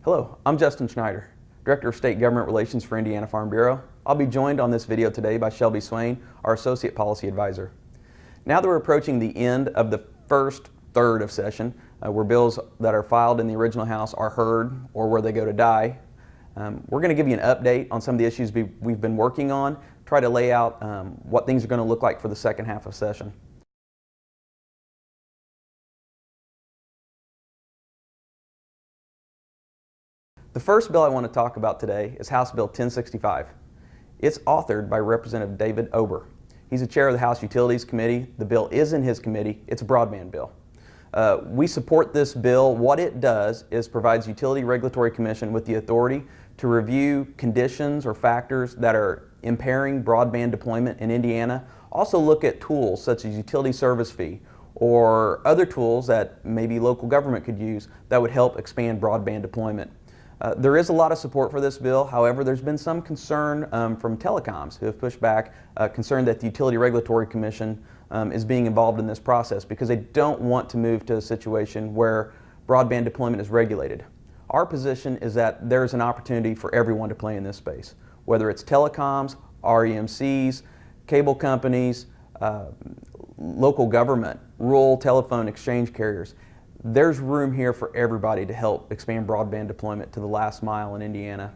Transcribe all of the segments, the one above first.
Hello, I'm Justin Schneider, Director of State Government Relations for Indiana Farm Bureau. I'll be joined on this video today by Shelby Swain, our Associate Policy Advisor. Now that we're approaching the end of the first third of session, where bills that are filed in the original House are heard or where they go to die, we're going to give you an update on some of the issues we've been working on, try to lay out what things are going to look like for the second half of session. The first bill I want to talk about today is House Bill 1065. It's authored by Representative David Ober. He's the chair of the House Utilities Committee. The bill is in his committee. It's a broadband bill. We support this bill. What it does is provides Utility Regulatory Commission with the authority to review conditions or factors that are impairing broadband deployment in Indiana. Also look at tools such as utility service fee or other tools that maybe local government could use that would help expand broadband deployment. There is a lot of support for this bill. However, there's been some concern from telecoms who have pushed back, concerned that the Utility Regulatory Commission is being involved in this process because they don't want to move to a situation where broadband deployment is regulated. Our position is that there's an opportunity for everyone to play in this space, whether it's telecoms, REMCs, cable companies, local government, rural telephone exchange carriers. There's room here for everybody to help expand broadband deployment to the last mile in Indiana.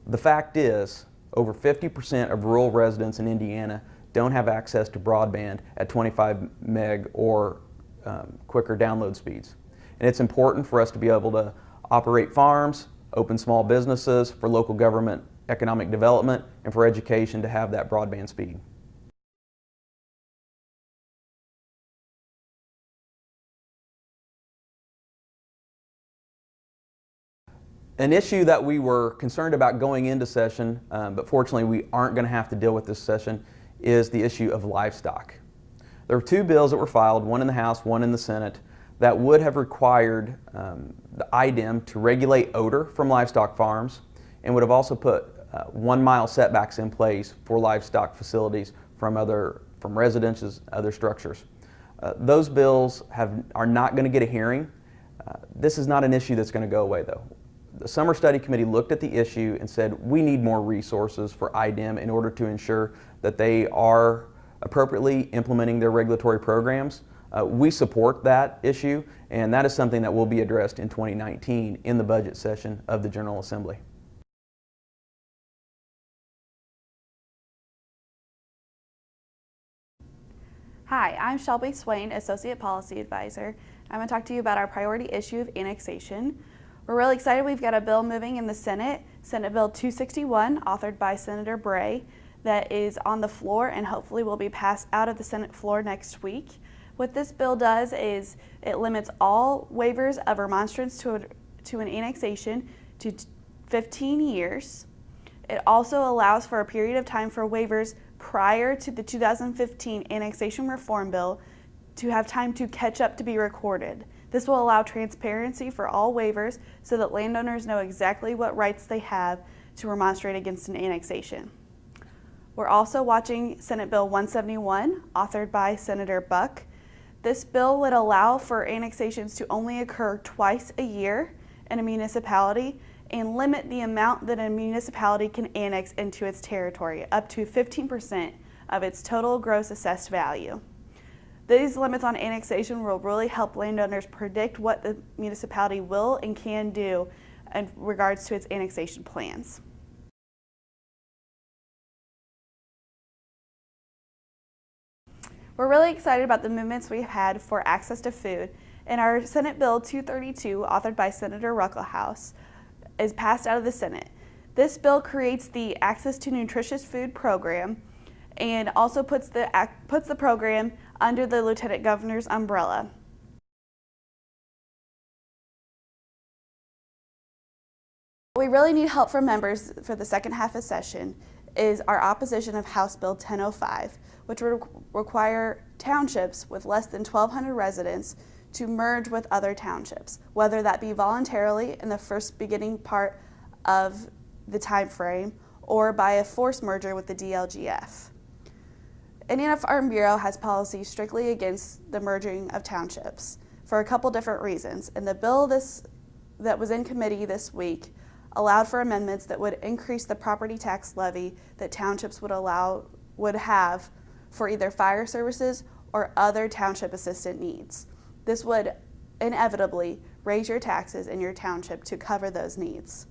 The fact is, over 50% of rural residents in Indiana don't have access to broadband at 25 meg or quicker download speeds. And it's important for us to be able to operate farms, open small businesses, for local government economic development, and for education to have that broadband speed. An issue that we were concerned about going into session, but fortunately we aren't going to have to deal with this session, is the issue of livestock. There were two bills that were filed, one in the House, one in the Senate, that would have required the IDEM to regulate odor from livestock farms and would have also put 1 mile setbacks in place for livestock facilities from residences, other structures. Those bills are not going to get a hearing. This is not an issue that's going to go away though. The Summer Study Committee looked at the issue and said we need more resources for IDEM in order to ensure that they are appropriately implementing their regulatory programs. We support that issue, and that is something that will be addressed in 2019 in the budget session of the General Assembly. Hi, I'm Shelby Swain, Associate Policy Advisor. I'm going to talk to you about our priority issue of annexation. We're really excited. We've got a bill moving in the Senate, Senate Bill 261, authored by Senator Bray, that is on the floor and hopefully will be passed out of the Senate floor next week. What this bill does is it limits all waivers of remonstrance to an annexation to 15 years. It also allows for a period of time for waivers prior to the 2015 Annexation Reform Bill to have time to catch up to be recorded. This will allow transparency for all waivers so that landowners know exactly what rights they have to remonstrate against an annexation. We're also watching Senate Bill 171, authored by Senator Buck. This bill would allow for annexations to only occur twice a year in a municipality and limit the amount that a municipality can annex into its territory, up to 15% of its total gross assessed value. These limits on annexation will really help landowners predict what the municipality will and can do in regards to its annexation plans. We're really excited about the movements we've had for access to food. And our Senate Bill 232, authored by Senator Ruckelshaus, is passed out of the Senate. This bill creates the Access to Nutritious Food program and also puts the program under the Lieutenant Governor's umbrella. What we really need help from members for the second half of session is our opposition of House Bill 1005, which would require townships with less than 1,200 residents to merge with other townships, whether that be voluntarily in the first beginning part of the time frame or by a forced merger with the DLGF. Indiana Farm Bureau has policies strictly against the merging of townships for a couple different reasons. In the bill this that was in committee this week allowed for amendments that would increase the property tax levy that townships would have for either fire services or other township assistant needs. This would inevitably raise your taxes in your township to cover those needs.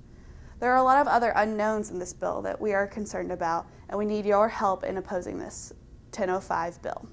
There are a lot of other unknowns in this bill that we are concerned about, and we need your help in opposing this 1005 bill.